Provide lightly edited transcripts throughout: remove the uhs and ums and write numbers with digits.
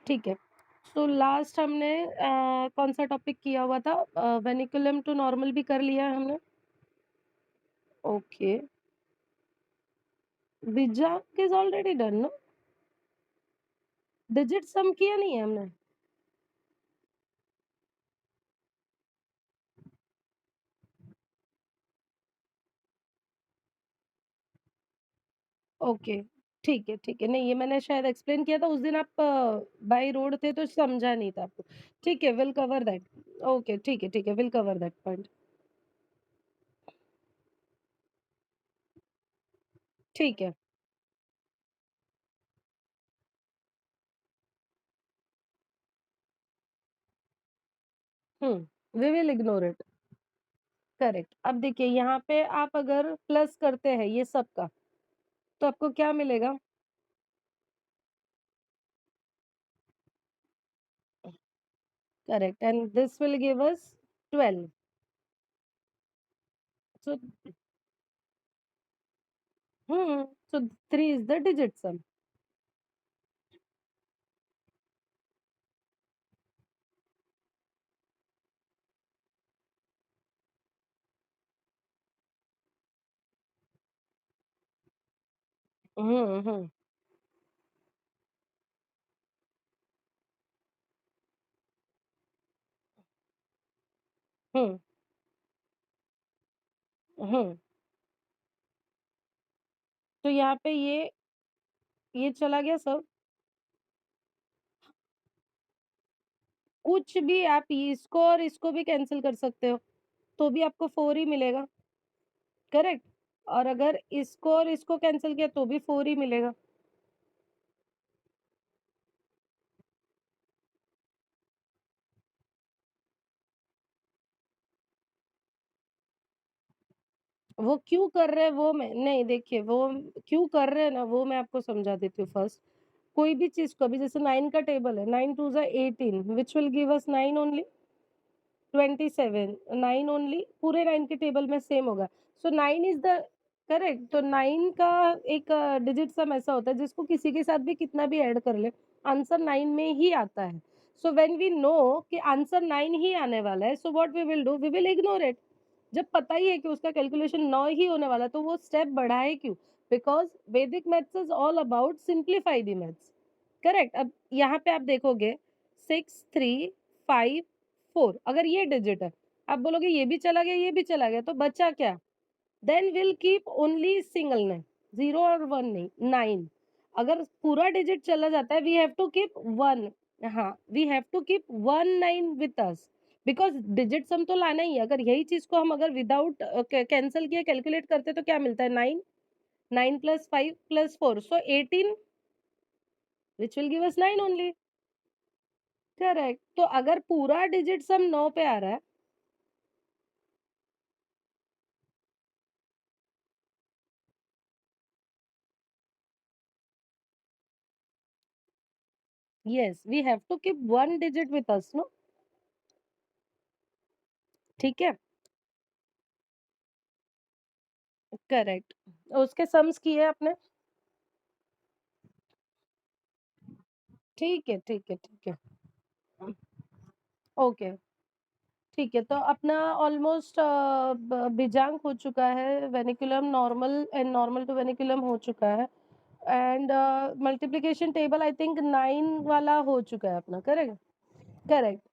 ठीक है। So last हमने कौन सा टॉपिक किया हुआ था? वेनिकुलम टू नॉर्मल भी कर लिया है हमने। Okay. Wizard is already done no? Digit sum किया नहीं है हमने? ओके, ठीक है। नहीं, ये मैंने शायद एक्सप्लेन किया था उस दिन, आप बाय रोड थे तो समझा नहीं था आपको। ठीक है, विल कवर दैट। ओके, ठीक है, विल कवर दैट पॉइंट। ठीक है। We will ignore it. Correct. अब देखिए यहाँ पे आप अगर प्लस करते हैं ये सब का, तो आपको क्या मिलेगा? Correct. And this will give us 12. So, so 3 is the digit sum. Hmm, hmm, hmm, hmm. तो यहाँ पे ये चला गया सब। कुछ भी आप इसको और इसको भी कैंसिल कर सकते हो, तो भी आपको 4 ही मिलेगा। करेक्ट। और अगर इसको और इसको कैंसिल किया तो भी 4 ही मिलेगा। वो क्यों कर रहे हैं वो मैं नहीं, देखिए वो क्यों कर रहे हैं ना, वो मैं आपको समझा देती हूँ फर्स्ट। कोई भी चीज को, अभी जैसे 9 का टेबल है, 9 2 जा 18 which will give us 9 only. 27 9 only, पूरे 9 के टेबल में सेम होगा। सो 9 इज द करेक्ट। तो 9 का एक डिजिट सम ऐसा होता है जिसको किसी के साथ भी कितना भी ऐड कर ले, आंसर 9 में ही आता है। सो व्हेन वी नो कि आंसर 9 ही आने वाला है, so what we will do, we will ignore it. जब पता ही है कि उसका कैलकुलेशन 9 ही होने वाला है, तो वो स्टेप बढ़ाए क्यों? बिकॉज वैदिक maths is all about simplify the maths. Correct. अब यहाँ पे आप देखोगे 6 3 5 4, अगर ये डिजिट है, आप बोलोगे ये भी चला गया, ये भी चला गया, तो बचा क्या? Then will keep only single 9, 0 और 1 नहीं, 9। अगर पूरा डिजिट चला जाता है, वी हैव टू कीप 1। हाँ, we have to keep 1 9 with us, because digit sum तो लाना ही है। अगर यही चीज को हम अगर विदाउट कैंसिल किए कैलकुलेट करते तो क्या मिलता है? 9, 9 plus 5 plus 4, so 18 which will give us 9 only. Correct. तो अगर पूरा डिजिट सम 9 पे आ रहा है, yes, we have to keep one digit with us, no? ठीक है। करेक्ट। उसके सम्स किए आपने? ठीक है। ओके। ठीक है, तो अपना ऑलमोस्ट बिजांग हो चुका है, वेनिकुलम नॉर्मल एंड नॉर्मल टू वेनिकुलम हो चुका है, and multiplication table I think 9 वाला हो चुका है अपना। करेक्ट। करेक्ट।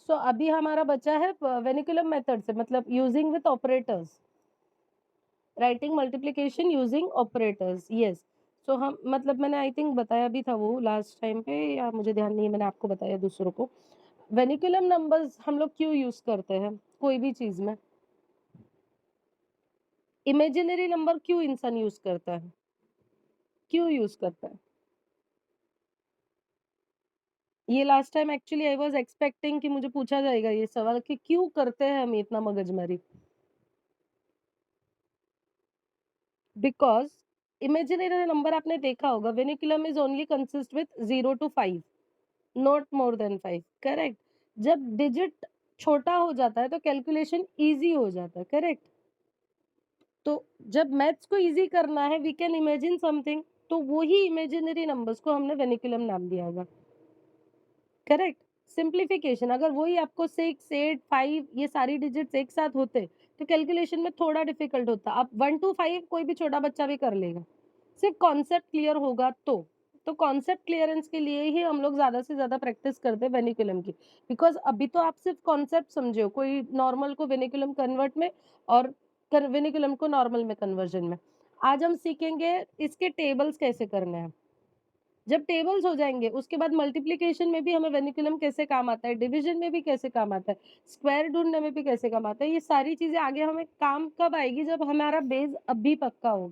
सो अभी हमारा बचा है वेनिकुलम मेथड से, मतलब using with operators, writing multiplication using operators. Yes. So हम मतलब मैंने आई थिंक बताया भी था वो लास्ट टाइम पे, या मुझे ध्यान नहीं है, मैंने आपको बताया दूसरों को। वेनिकुलम नंबर्स हम लोग क्यों यूज करते हैं कोई भी चीज में? इमेजिनरी नंबर क्यों इंसान यूज करता है? क्यों यूज करता है? ये last time actually I was expecting कि मुझे पूछा जाएगा ये सवाल कि क्यों करते हैं हम इतना मगजमारी। बिकॉज इमेजिनरी नंबर आपने देखा होगा, vinculum is only consist with 0 to 5, not more than 5। Correct. जब डिजिट छोटा हो जाता है तो कैलकुलेशन इजी हो जाता है। करेक्ट। तो जब मैथ्स को इजी करना है, वी कैन इमेजिन समथिंग, तो वो ही इमेजिनरी नंबर्स को हमने वेनिकुलम नाम दिया होगा। करेक्ट? सिम्प्लिफिकेशन अगर वही आपको 6, 8, 5 ये सारी डिजिट्स एक साथ होते, तो कैलकुलेशन में थोड़ा डिफिकल्ट होता। अब 1 टू 5 कोई भी छोटा बच्चा भी कर लेगा, सिर्फ कॉन्सेप्ट क्लियर होगा तो। तो कॉन्सेप्ट क्लियरेंस के लिए ही हम लोग ज़्यादा से ज़्यादा प्रैक्टिस करते हैं वेनिकुलम की। बिकॉज़ अभी तो आप सिर्फ कॉन्सेप्ट समझे हो, कोई नॉर्मल को वेनिकुलम कन्वर्ट में और वेनिकुलम को नॉर्मल में कन्वर्जन में। आज हम सीखेंगे इसके टेबल्स कैसे करने हैं। जब टेबल्स हो जाएँगे, उसके बाद मल्टिप्लिकेशन में भी हमें वेनिकुलम कैसे काम आता है, डिवीज़न में भी कैसे काम आता है, स्क्वायर ढूँढने में भी कैसे काम आता है, ये सारी चीज़ें आगे हमें काम कब आएगी जब हमारा बेस अभी पक्का हो।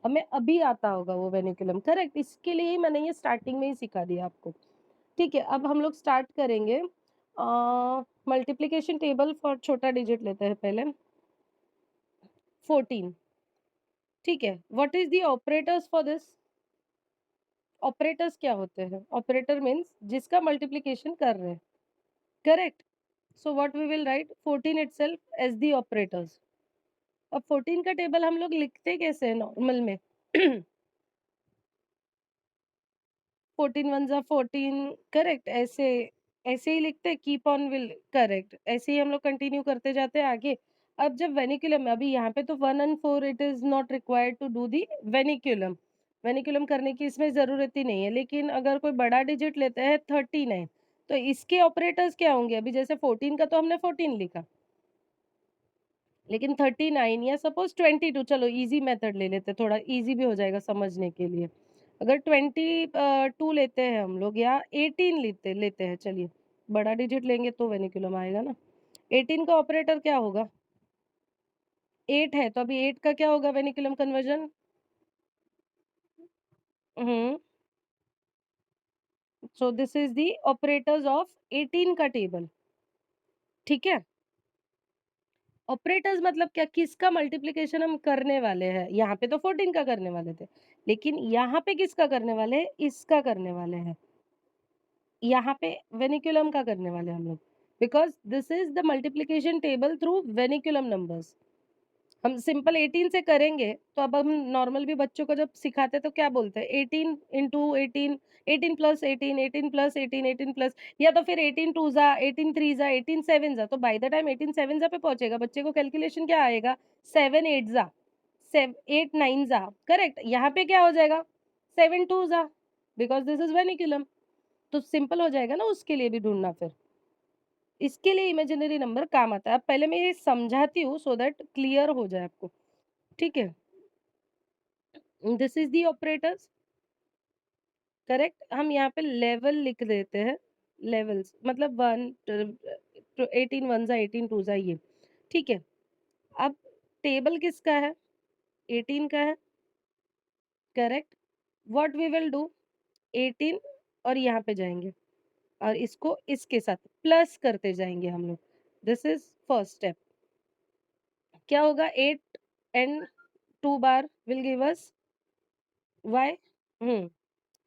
हमें अभी आता होगा वो वेनिकुलम, करेक्ट? इसके लिए ही मैंने ये स्टार्टिंग में ही सिखा दिया आपको। ठीक है, अब हम लोग स्टार्ट करेंगे मल्टिप्लिकेशन टेबल फॉर छोटा डिजिट लेते हैं पहले 14 ठीक है, what is the operators for this? Operators क्या होते हैं? ऑपरेटर मीन्स जिसका मल्टिप्लिकेशन कर रहे हैं, correct? So what we will write 14 itself as the operators. अब 14 का टेबल हम लोग लिखते कैसे हैं नॉर्मल में? 14 वन ज़ा 14 करेक्ट ऐसे ऐसे ही लिखते हैं कीप ऑन विल करेक्ट ऐसे ही हम लोग कंटिन्यू करते जाते हैं आगे। अब जब वेनिकुलम में अभी यहाँ पे तो 1 and 4 it is not required to do the vinculum. Vinculum करने की इसमें ज़रूरत ही नहीं है। लेकिन अगर कोई बड़ा डिजिट लेते हैं 39 तो इसके ऑपरेटर्स क्या होंगे? अभी जैसे 14 का तो हमने 14 लिखा। लेकिन 39 या सपोज़ 22 चलो ईज़ी मेथड ले लेते हैं, थोड़ा ईज़ी भी हो जाएगा समझने के लिए। अगर 2 लेते हैं हम लोग या 18 लेते लेते हैं चलिए, बड़ा डिजिट लेंगे तो वेनिकुलम आएगा ना। 18 का ऑपरेटर क्या होगा? 8 है, तो अभी 8 का क्या होगा vinculum conversion? Hmm, so this is the operators of 18 का टेबल, ठीक है? ऑपरेटर्स मतलब क्या किसका मल्टिप्लिकेशन हम करने वाले हैं यहाँ पे तो 14 का करने वाले थे लेकिन यहाँ पे किसका करने वाले हैं इसका करने वाले हैं यहाँ पे वेनिकुलम का करने वाले हैं हम लोग because this is the multiplication table through vinculum numbers हम सिंपल 18 से करेंगे तो अब हम नॉर्मल भी बच्चों को जब सिखाते हैं तो क्या बोलते हैं 18 इंटू 18 18 प्लस 18 18 प्लस 18 18 प्लस या तो फिर 18 टू जा 18 थ्री जा 18 सेवन जा तो बाय द टाइम 18 सेवन जा पे पहुंचेगा बच्चे को कैलकुलेशन क्या आएगा 7 8 जा 8 9 जा करेक्ट यहाँ पे क्या हो जाएगा 7 टू जा बिकॉज दिस इज वेनिकुलम तो सिंपल हो जाएगा ना उसके लिए भी ढूंढना फिर इसके लिए इमेजिनरी नंबर काम आता है अब पहले मैं ये समझाती हूँ सो दैट क्लियर हो जाए आपको ठीक है this is the operators correct हम यहाँ पे लेवल लिख देते हैं लेवल्स मतलब 18 वन जा 18 टू जा ये ठीक है अब टेबल किसका है 18 का है correct what we will do 18 और यहाँ पे जाएंगे और इसको इसके साथ प्लस करते जाएंगे हम लोग दिस इज फर्स्ट स्टेप क्या होगा 8 and 2 bar will give us y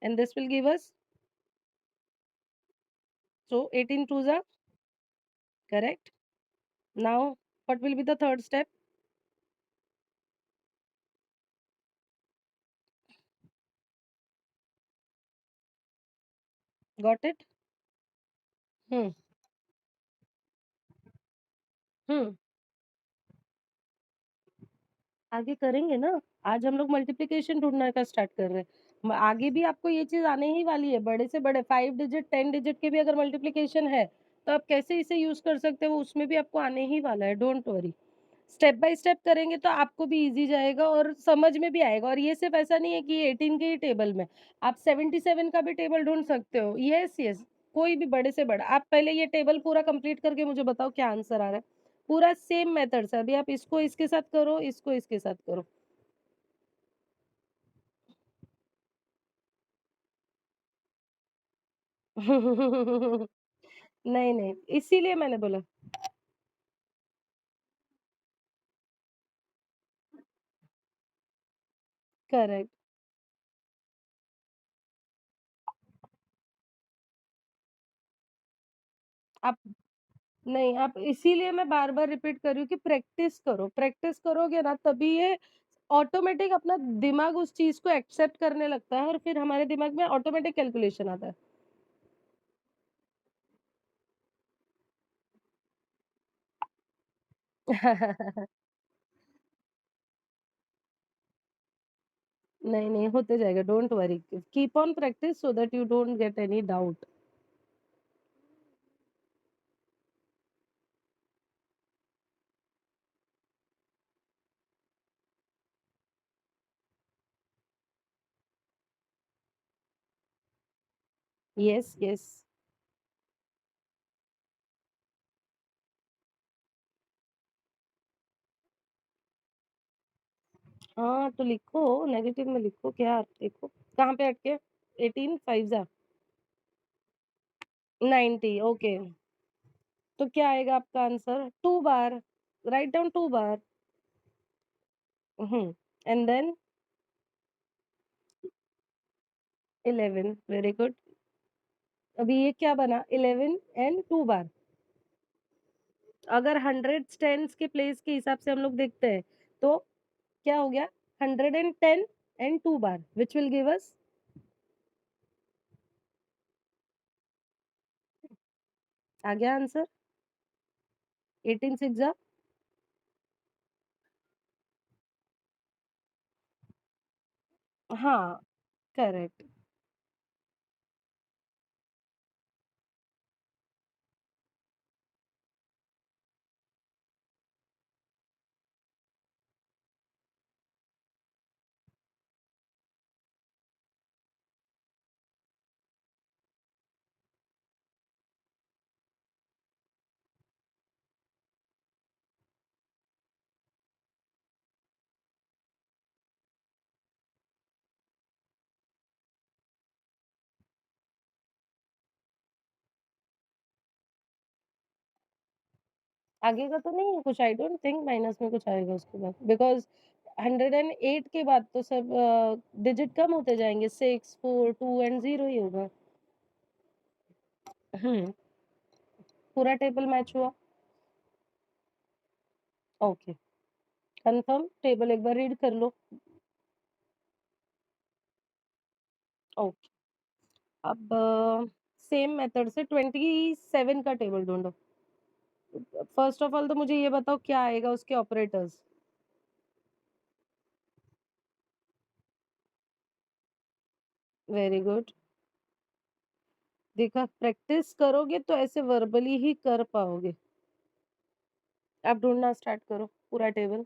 and this will give us so 18 twos are correct now what will be the third step got it hmm hmm आगे करेंगे ना आज हम लोग मल्टीप्लिकेशन ढूंढने का स्टार्ट कर रहे हैं आगे भी आपको ये चीज आने ही वाली है बड़े से बड़े 5 डिजिट 10 डिजिट के भी अगर मल्टीप्लिकेशन है तो आप कैसे इसे यूज कर सकते हो उसमें भी आपको आने ही वाला है don't worry step by step करेंगे तो आपको भी इजी जाएगा और समझ में भी आएगा और ये सिर्फ ऐसा नहीं है कि 18 के ही टेबल में आप 77 का भी टेबल ढूंढ सकते हो यस यस कोई भी बड़े से बड़ा आप पहले ये टेबल पूरा कंप्लीट करके मुझे बताओ क्या आंसर आ रहा है पूरा सेम मेथड से अभी आप इसको इसके साथ करो इसको इसके साथ करो नहीं नहीं इसीलिए मैंने बोला करेक्ट आप नहीं आप इसीलिए मैं बार बार रिपीट कर रही हूँ कि प्रैक्टिस करोगे ना तभी ये ऑटोमेटिक अपना दिमाग उस चीज को एक्सेप्ट करने लगता है और फिर हमारे दिमाग में ऑटोमेटिक कैलकुलेशन आता है नहीं, नहीं होते जाएगा, don't worry. Keep on practice so that you don't get any doubt. Yes, yes. हाँ, तो लिखो, नेगेटिव में लिखो क्या देखो, कहाँ पे अटके? 18 5 जा 90 ओके। तो क्या आएगा आपका आंसर? 2 बार, राइट डाउन 2 बार। Hmm, and then 11 very good. अभी ये क्या बना? 11 एंड 2 बार। अगर हंड्रेड्स टेन्स के प्लेस के हिसाब से हम लोग देखते हैं, तो क्या हो गया? 110 एंड 2 बार व्हिच विल गिव अस आ गया आंसर? 18 6 जा हाँ, करेक्ट। आगे का तो नहीं है कुछ, आई डोंट थिंक माइनस में कुछ आएगा उसके बाद, बिकॉज़ 108 के बाद तो सब डिजिट कम होते जाएँगे, 6 4 2 एंड 0 ही होगा। हुँ, पूरा टेबल मैच हुआ? Okay, confirm? टेबल एक बार रीड कर लो। ओके, अब सेम मेथड से 27 का टेबल ढूँढो। फर्स्ट ऑफ ऑल तो मुझे ये बताओ क्या आएगा उसके ऑपरेटर्स? Very good. देखा, प्रैक्टिस करोगे तो ऐसे वर्बली ही कर पाओगे। अब ढूँढना स्टार्ट करो पूरा टेबल।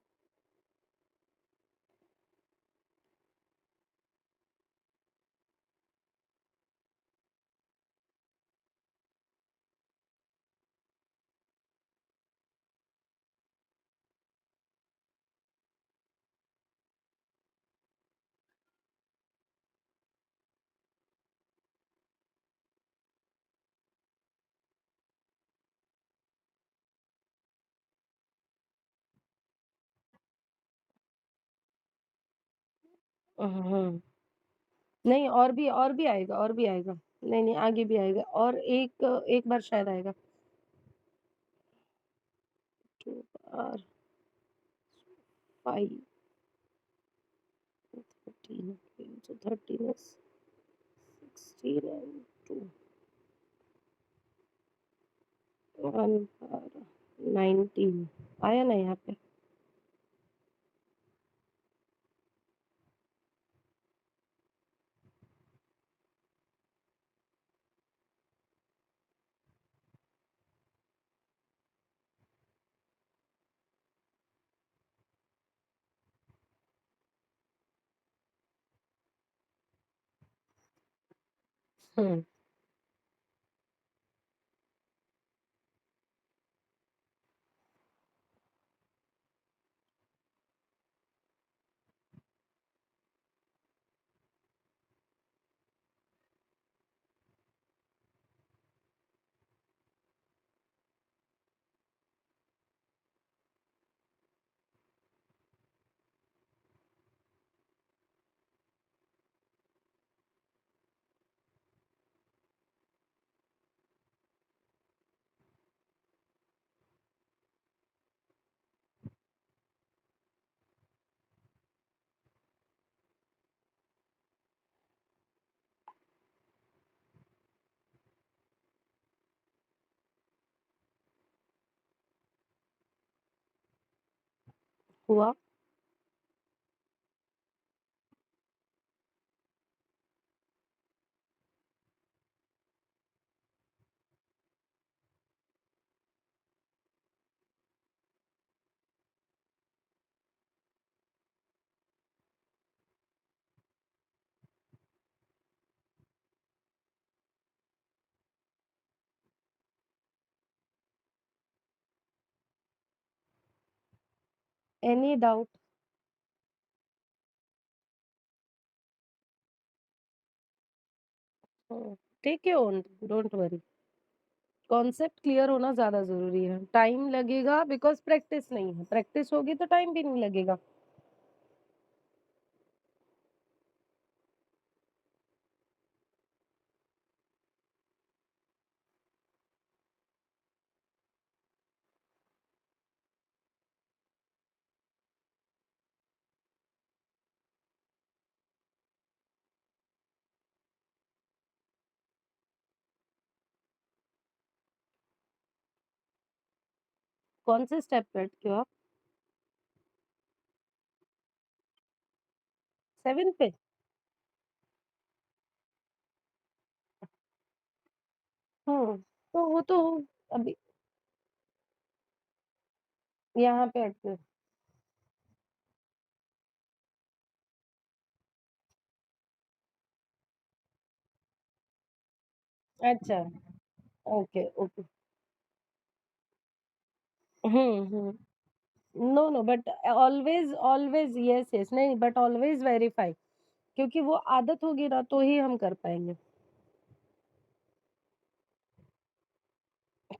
हुँ। नहीं, और भी आएगा, और भी आएगा। नहीं, नहीं, आगे भी आएगा और एक बार शायद आएगा। 2 बार 5 13 so 13 is 16 and 2 1 बार 19 आया ना यहाँ पे? हुँ, हुआ। Any doubt? Take your own, don't worry. Concept clear होना ज़्यादा ज़रूरी है। टाइम लगेगा बिकॉज़ प्रैक्टिस नहीं है। प्रैक्टिस होगी तो टाइम भी नहीं लगेगा। कौन से स्टेप पे अटके हो आप? 7 पे? हुँ, तो वो तो अभी यहाँ पे अटके हो। अच्छा, okay, okay. Hmm, hmm. No, no but always always yes, yes नहीं बट ऑलवेज़ वेरीफाई क्योंकि वो आदत होगी ना तो ही हम कर पाएँगे।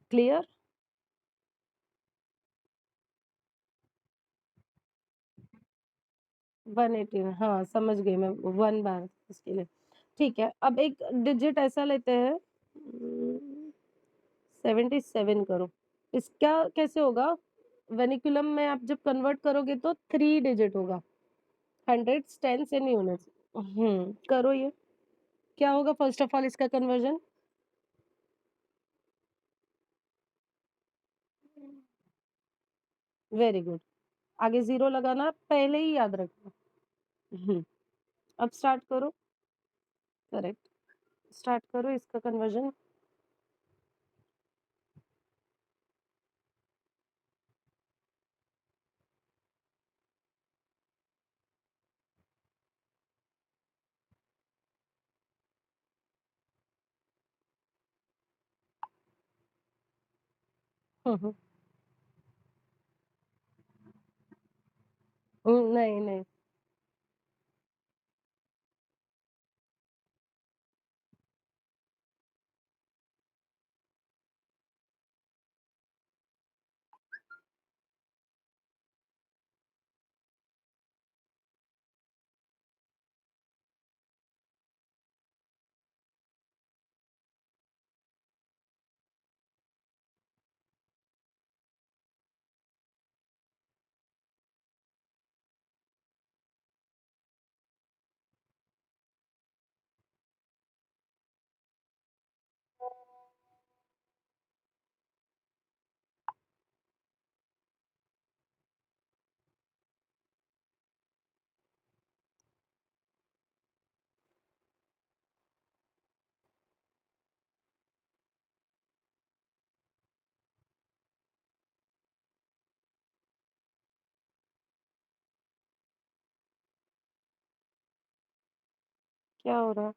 क्लियर? 180 हाँ, समझ गई मैं 1 बार इसके लिए। ठीक है, अब एक डिजिट ऐसा लेते हैं 77 करो। इसका कैसे होगा? वर्नाक्युलम में आप जब कन्वर्ट करोगे तो 3 डिजिट होगा। Hundreds, tens and units. करो ये। क्या होगा फर्स्ट ऑफ ऑल इसका कन्वर्जन? Very good. आगे 0 लगाना पहले ही याद रखना। हुँ, अब स्टार्ट करो। करेक्ट। स्टार्ट करो इसका कन्वर्जन। हुँ, हुँ। नहीं, नहीं। क्या हो रहा है?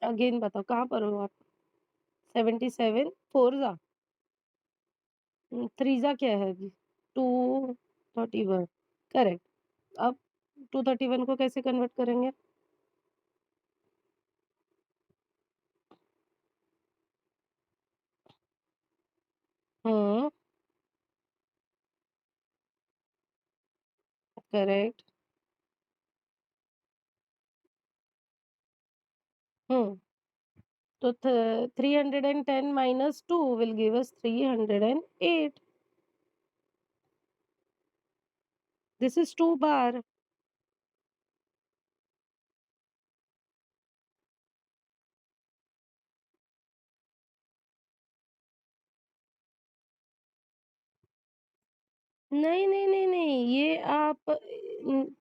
अगेन बताओ कहाँ पर हो आप? 77 फोरज़ा? थ्रीज़ा क्या है अभी? 231 करेक्ट। अब 231 को कैसे कन्वर्ट करेंगे? हुँ, करेक्ट। हुँ, तो 310 minus 2 will give us 308. This is 2 bar. नहीं, नहीं, नहीं, नहीं, ये आप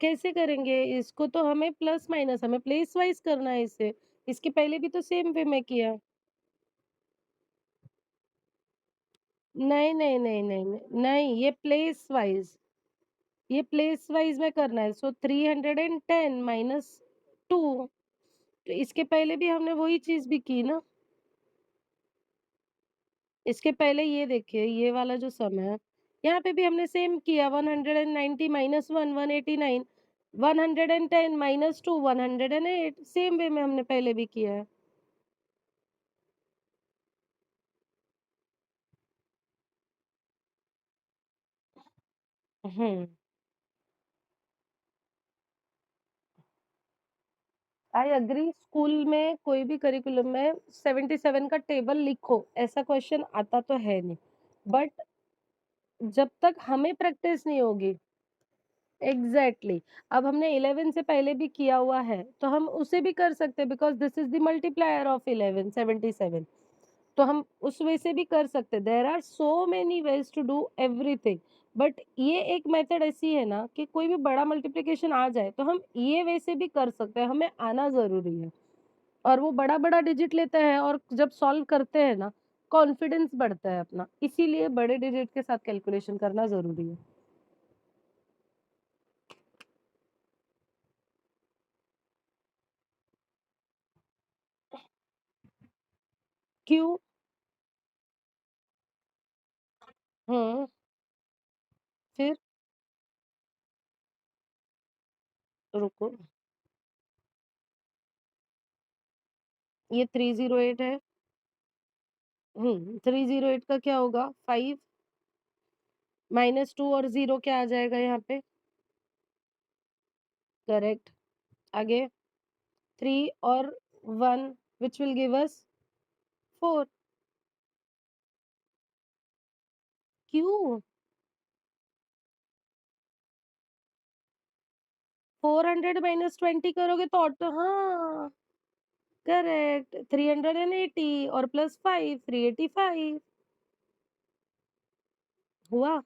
कैसे करेंगे? इसको तो हमें प्लस माइनस हमें प्लेस वाइज़ करना है इसे। इसके पहले भी तो सेम वे में किया। नहीं, नहीं, नहीं, नहीं, नहीं, नहीं, ये प्लेस वाइज़ में करना है। सो 310 माइनस 2, तो इसके पहले भी हमने वही चीज़ भी की ना। इसके पहले ये देखिए, ये वाला जो सम है, यहाँ पे भी हमने सेम किया 190 माइनस 1 189, 110 माइनस 2 108, सेम वे में हमने पहले भी किया है। हुँ, आई एग्री, स्कूल में कोई भी करिकुलम में 77 का टेबल लिखो, ऐसा क्वेश्चन आता तो है नहीं। बट जब तक हमें प्रैक्टिस नहीं होगी, एग्ज़ैक्टली, अब हमने 11 से पहले भी किया हुआ है, तो हम उसे भी कर सकते हैं because this is the multiplier of 11 77, तो हम उस वे से भी कर सकते हैं। There are so many ways to do everything, but ये एक मेथड ऐसी है ना कि कोई भी बड़ा मल्टीप्लिकेशन आ जाए, तो हम ये वे से भी कर सकते हैं, हमें आना ज़रूरी है। और वो बड़ा-बड़ा डिजिट लेते हैं और जब सॉल्व करते हैं ना, कॉन्फिडेंस बढ़ता है अपना, इसीलिए बड़े डिजिट के साथ कैलकुलेशन करना ज़रूरी है। क्यों? हुँ, फिर? रुको, ये 308 है। 308 का क्या होगा? 5 माइनस 2 और 0 क्या आ जाएगा यहाँ पे? करेक्ट। आगे 3 और 1 व्हिच विल गिव अस 4। क्यों? 400 माइनस 20 करोगे तो ऑटो हाँ, करेक्ट 380 और प्लस 5 385 हुआ?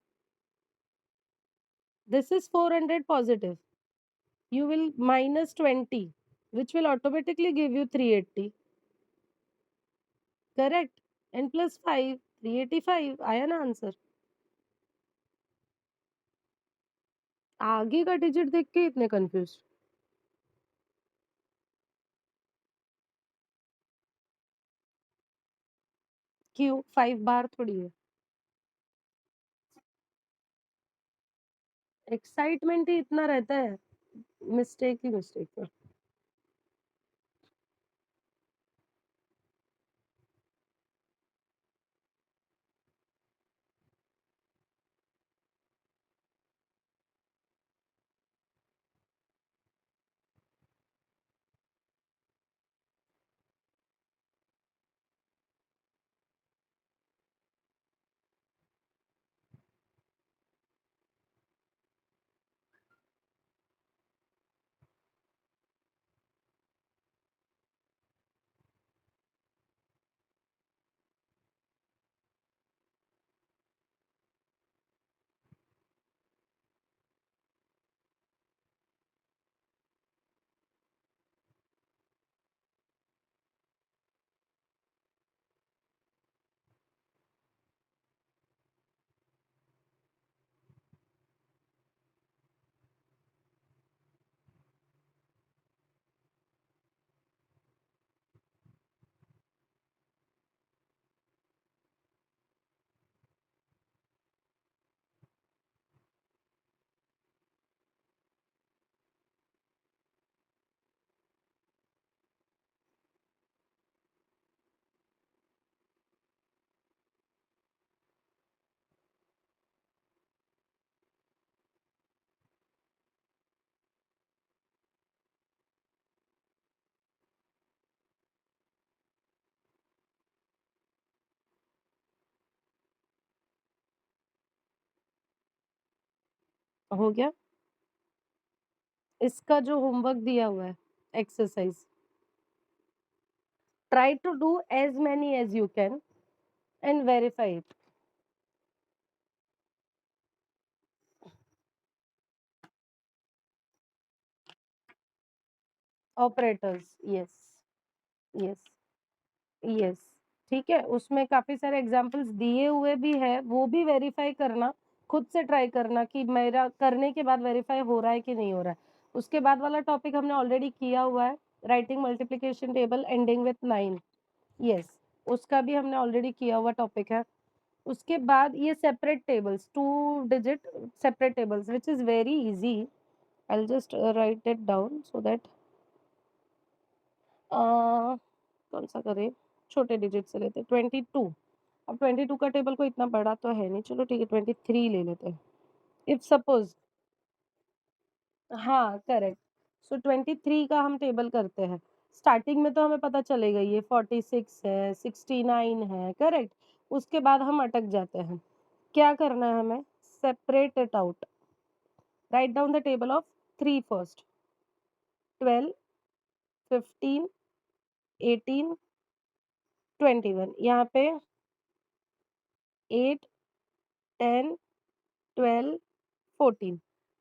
This is 400 positive. You will minus 20, which will automatically give you 380. Correct? And plus 5, 385. आया ना आंसर? आगे का डिजिट देख के इतने कंफ्यूज क्यों? 5 बार थोड़ी है। एक्साइटमेंट ही इतना रहता है, मिस्टेक ही मिस्टेक है। हो गया? इसका जो होमवर्क दिया हुआ है, exercise, try to do as many as you can and verify it. Operators, yes, yes, yes, ठीक है? उसमें काफ़ी सारे एग्ज़ाम्पल्स दिए हुए भी हैं, वो भी वेरीफाई करना, खुद से ट्राई करना कि मेरा करने के बाद वेरीफाई हो रहा है कि नहीं हो रहा है। उसके बाद वाला टॉपिक हमने ऑलरेडी किया हुआ है, writing multiplication table ending with 9, yes, उसका भी हमने ऑलरेडी किया हुआ टॉपिक है। उसके बाद ये separate tables, 2 digit separate tables which is very easy. I will just right it down so that कौन-सा करें? छोटे डिजिट से लेते हैं, 22। अब 22 का टेबल कोई इतना बड़ा तो है नहीं, चलो ठीक है 23 ले लेते हैं। इफ सपोज़ हाँ, करेक्ट। सो 23 का हम टेबल करते हैं। स्टार्टिंग में तो हमें पता चलेगा ये 46 है, 69 है, करेक्ट? उसके बाद हम अटक जाते हैं। क्या करना है हमें? Separate it out. Write down the table of 3 first, 12, 15, 18, 21, यहाँ पे 8, 10, 12, 14,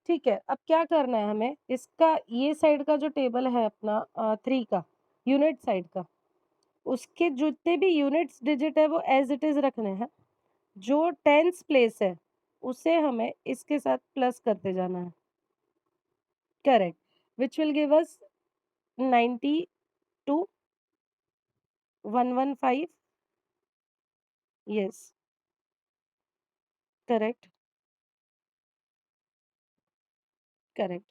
ठीक है। अब क्या करना है हमें, इसका ये साइड का जो टेबल है अपना 3 का, यूनिट साइड का, उसके जितने भी यूनिट्स डिजिट है वो एज़ इट इज़ रखने हैं। जो टेंस प्लेस है, उसे हमें इसके साथ प्लस करते जाना है। Correct, which will give us 92, 115, yes, correct, correct,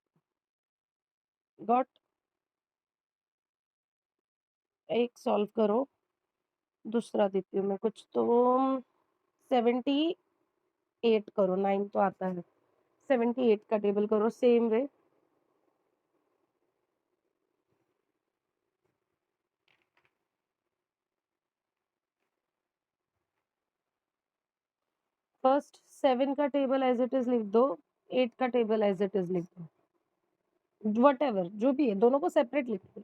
got. एक सॉल्व करो, दूसरा देती हूँ मैं कुछ तो 78 करो, 9 तो आता है। 78 का टेबल करो सेम वे। फर्स्ट 7 का टेबल एज़ इट इज़ लिख दो, 8 का टेबल एज़ इट इज़ लिख दो। व्हाटएवर जो भी है, दोनों को सेपरेट लिख दो।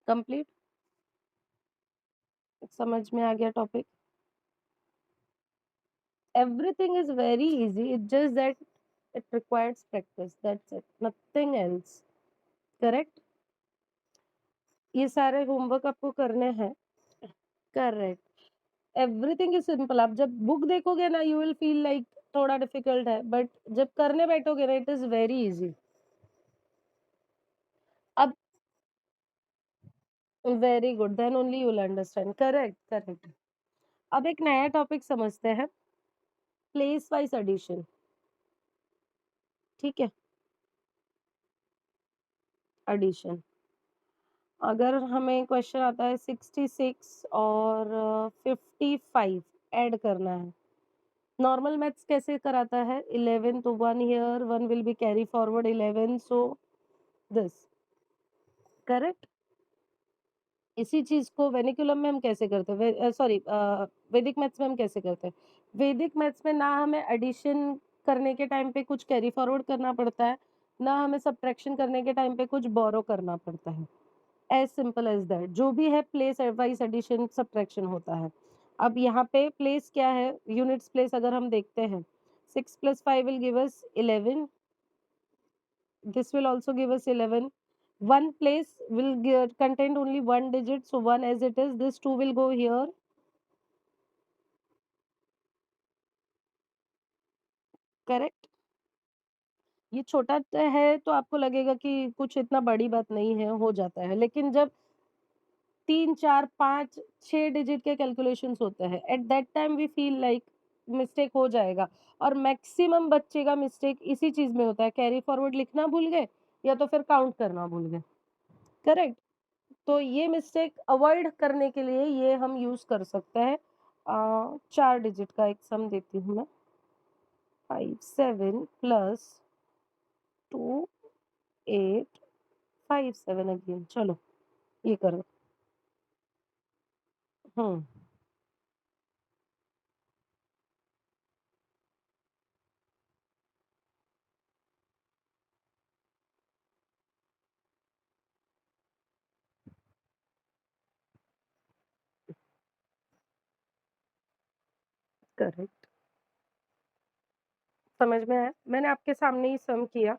कंप्लीट? समझ में आ गया topic? Everything is very easy. It's just that it requires practice. That's it. Nothing else. Correct? ये सारे होमवर्क आपको करने हैं। करेक्ट। Everything is simple. आप जब बुक देखोगे ना यू विल फील लाइक थोड़ा डिफिकल्ट है, बट जब करने बैठोगे ना इट इज वेरी इजी। अब very good, then only you will understand. Correct, correct. अब एक नया टॉपिक समझते हैं, प्लेस वाइज एडिशन। ठीक है, एडिशन। अगर हमें क्वेश्चन आता है 66 और 55 ऐड करना है, नॉर्मल मैथ्स कैसे कराता है? 11 तो 1 here, 1 will be carry forward 11, so this, correct? इसी चीज को वेनिकुलम में हम कैसे करते हैं? सॉरी, वैदिक मैथ्स में हम कैसे करते हैं? वैदिक मैथ्स में ना हमें एडिशन करने के टाइम पे कुछ कैरी फॉरवर्ड करना पड़ता है, ना हमें सब्ट्रैक्शन करने के टाइम पे कुछ बोरो करना पड़ता है। As simple as that. जो भी है प्लेस वाइज एडिशन सब्ट्रैक्शन होता है। अब यहाँ पे प्लेस क्या है, यूनिट्स प्लेस अगर हम देखते हैं, 6 + 5 will give us 11, This will also give us 11. One place will contain only one digit, so 1 as it is. This 2 will go here. Correct? ये छोटा है तो आपको लगेगा कि कुछ इतना बड़ी बात नहीं है, हो जाता है। लेकिन जब 3, 4, 5, 6 डिजिट के कैलकुलेशंस होते हैं, at that time we feel like mistake हो जाएगा। और मैक्सिमम बच्चे का मिस्टेक इसी चीज़ में होता है, कैरी फॉरवर्ड लिखना भूल गए या तो फिर काउंट करना भूल गए। करेक्ट? तो ये मिस्टेक अवॉइड करने के लिए ये हम यूज़ कर सकते हैं। 4 डिजिट का एक सम देती हूँ मैं, 5, 7 प्लस 2, 8, 5, 7 अगेन। चलो ये करो। हुँ, करेक्ट। समझ में आया? मैंने आपके सामने ही सम किया।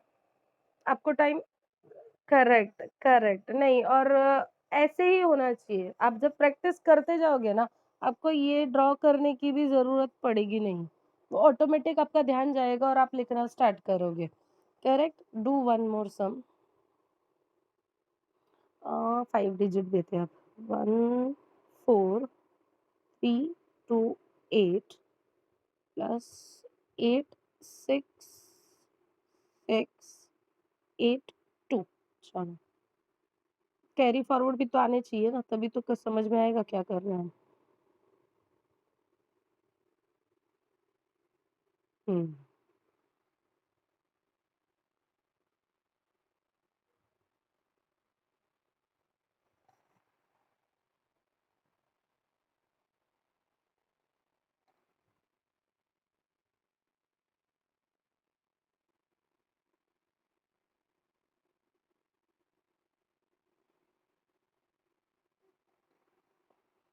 आपको टाइम करेक्ट, करेक्ट। नहीं और ऐसे ही होना चाहिए। आप जब प्रैक्टिस करते जाओगे ना, आपको ये ड्रॉ करने की भी ज़रूरत पड़ेगी नहीं। वो ऑटोमेटिक आपका ध्यान जाएगा और आप लिखना स्टार्ट करोगे। Correct? Do one more sum. 5 digit देते हैं आप। 1, 4, 3, 2, 8 प्लस 8, 6, 6, 8, 2। चलो, कैरी फॉरवर्ड भी तो आने चाहिए ना, तभी तो क समझ में आएगा क्या कर रहे हैं हम। हुँ,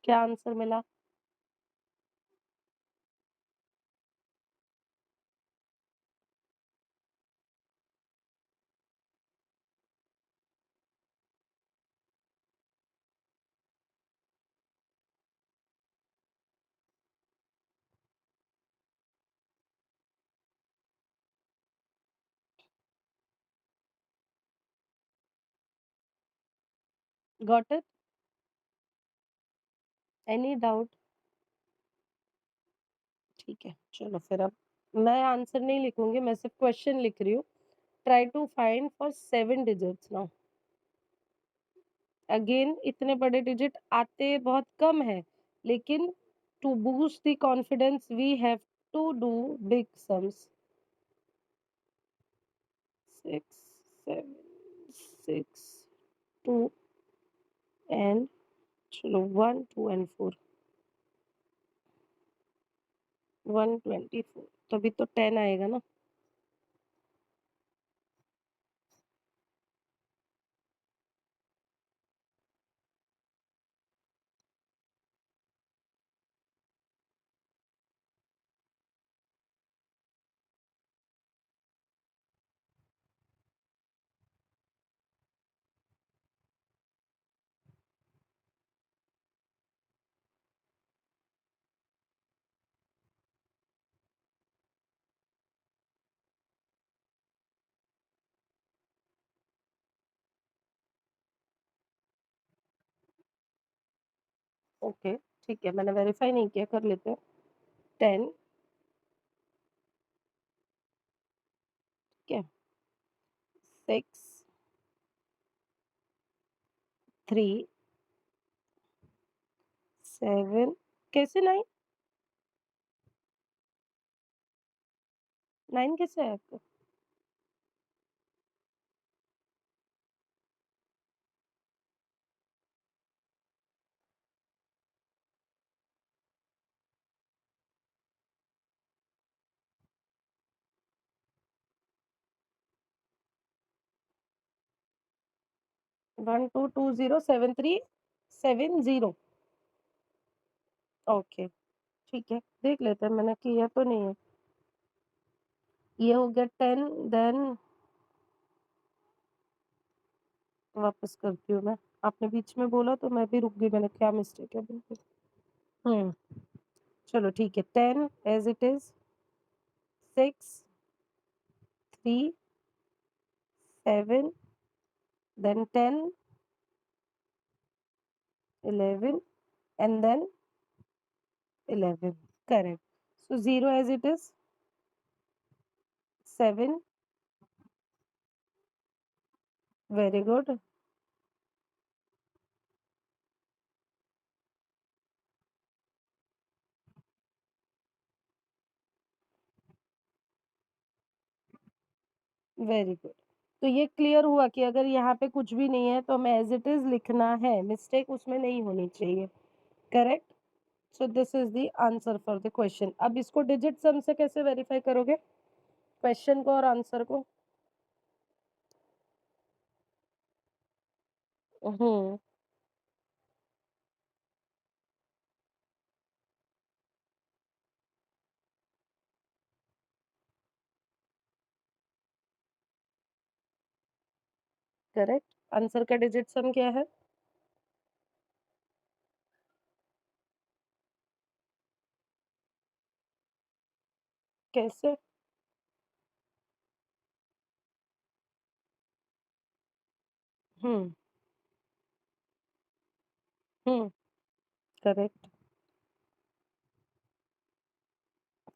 क्या आंसर मिला? Got it? Any doubt? ठीक है, चलो फिर अब मैं आंसर नहीं लिखूँगी, मैं सिर्फ़ क्वेश्चन लिख रही हूँ। Try to find for 7 digits now. Again इतने बड़े डिजिट आते बहुत कम हैं, लेकिन to boost the confidence we have to do big sums. 6, 7, 6, 2 and चलो 1, 2 एंड 4, 124 तभी तो 10 आएगा ना। ओके, ठीक है, मैंने वेरीफाई नहीं किया, कर लेते हैं। 10, ठीक है, 6, 3, 7 कैसे 9? 9 कैसे आया आपको? 12207370। ओके, ठीक है, देख लेते हैं मैंने किया तो नहीं है। ये हो गया 10 देन वापस करती हूँ मैं। आपने बीच में बोला तो मैं भी रुक गई, मैंने क्या मिस्टेक है बिल्कुल। हुँ, चलो ठीक है, 10 as it is, 6, 3, 7, then 10, 11, and then 11. Correct. So 0 as it is, 7. Very good. Very good. तो ये क्लियर हुआ कि अगर यहाँ पे कुछ भी नहीं है तो हमें एज़ इट इज़ लिखना है, मिस्टेक उसमें नहीं होनी चाहिए। Correct? So this is the answer for the question. अब इसको डिजिट सम से कैसे वेरीफाई करोगे? क्वेश्चन को और आंसर को? Hmm, correct. आंसर का डिजिट सम क्या है? कैसे? Hmm, hmm, correct.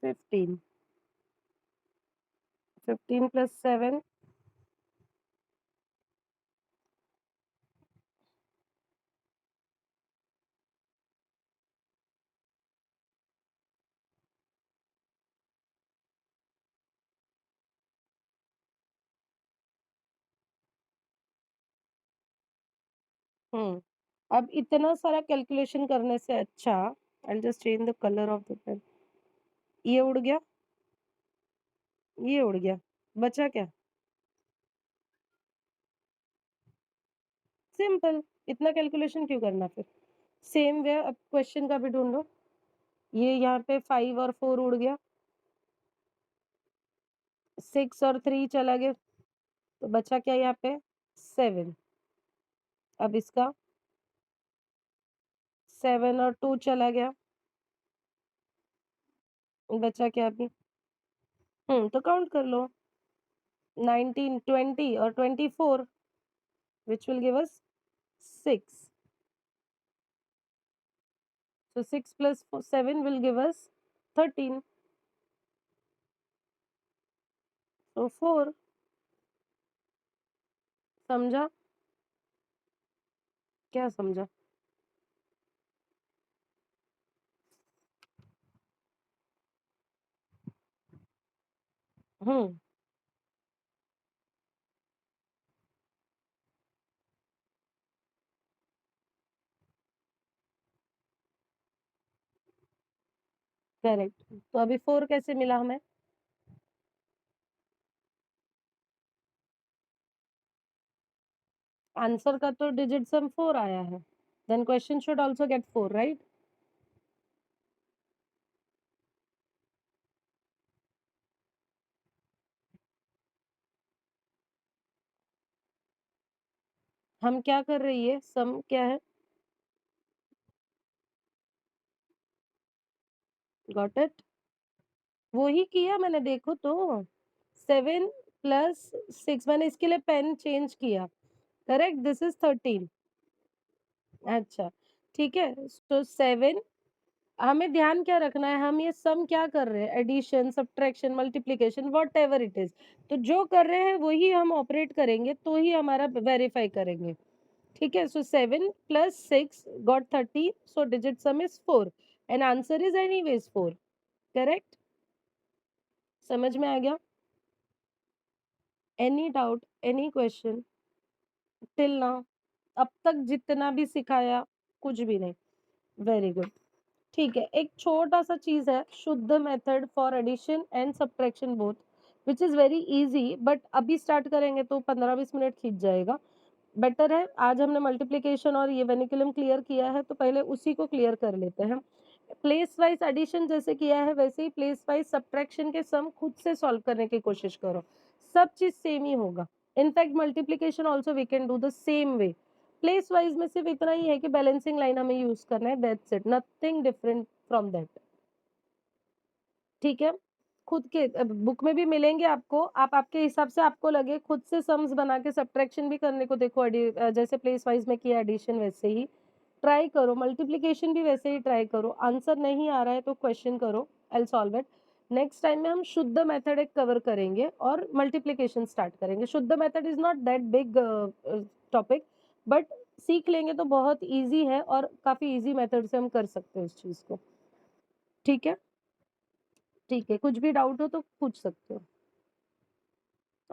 15, 15 प्लस 7, हुँ। अब इतना सारा कैलकुलेशन करने से अच्छा I will just change the colour of the pen. ये उड़ गया, ये उड़ गया, बचा क्या? सिंपल, इतना कैलकुलेशन क्यों करना फिर? सेम वे अब क्वेश्चन का भी ढूँढो। ये यहाँ पे 5 और 4 उड़ गया, 6 और 3 चला गया, तो बचा क्या यहाँ पे? 7। अब इसका 7 और 2 चला गया, बचा क्या अभी? तो काउंट कर लो। 19, 20 और 24 which will give us 6. So 6 plus 7 will give us 13. So 4. समझा? क्या समझा? हुँ, करेक्ट। तो अभी 4 कैसे मिला हमें? आंसर का तो डिजिट सम 4 आया है। Then question should also get 4 right? हम क्या कर रही है? सम क्या है? Got it? वो ही किया मैंने, देखो तो। 7 प्लस 6 मैंने इसके लिए पेन चेंज किया। करेक्ट? This is 13। अच्छा, ठीक है। तो 7 हमें ध्यान क्या रखना है, हम ये सम क्या कर रहे हैं? Addition, subtraction, multiplication whatever it is. तो जो कर रहे हैं वही हम ऑपरेट करेंगे, तो ही हमारा वेरीफाई करेंगे। ठीक है? So 7 plus 6 got 13, so digit sum is 4 and answer is anyways 4। Correct? समझ में आ गया? Any doubt, any question till now? अब तक जितना भी सिखाया, कुछ भी नहीं। Very good. ठीक है, एक छोटा-सा चीज़ है, शुद्ध method for addition and subtraction both, which is very easy, but अभी स्टार्ट करेंगे तो 15-20 मिनट खींच जाएगा। बेटर है आज हमने मल्टीप्लिकेशन और ये वेनिकुलम क्लियर किया है, तो पहले उसी को क्लियर कर लेते हैं। प्लेस वाइज़ एडिशन जैसे किया है, वैसे ही प्लेस वाइज़ सब्ट्रैक्शन के सम खुद से सॉल्व करने की कोशिश करो। सब चीज़ सेम ही होगा। In fact multiplication also we can do the same way. Place wise में सिर्फ इतना ही है कि बैलेंसिंग लाइन हमें यूज करना है, that's it, nothing different from that. ठीक है? खुद के बुक में भी मिलेंगे आपको, आप आपके हिसाब से आपको लगे खुद से सम्स बना के सब्ट्रैक्शन भी करने को देखो, जैसे प्लेस वाइज में किया एडिशन वैसे ही ट्राई करो, मल्टीप्लिकेशन भी वैसे ही ट्राई करो, आंसर नहीं आ रहा है तो क्वेश्चन करो, I will solve it. Next time में हम शुद्ध मेथड एक कवर करेंगे और मल्टीप्लिकेशन स्टार्ट करेंगे। शुद्ध method is not that big topic, but सीख लेंगे तो बहुत ईज़ी है और काफ़ी ईज़ी मेथड से हम कर सकते हैं उस चीज़ को। ठीक है? ठीक है, कुछ भी डाउट हो तो पूछ सकते हो।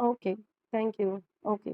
Okay, thank you. ओके।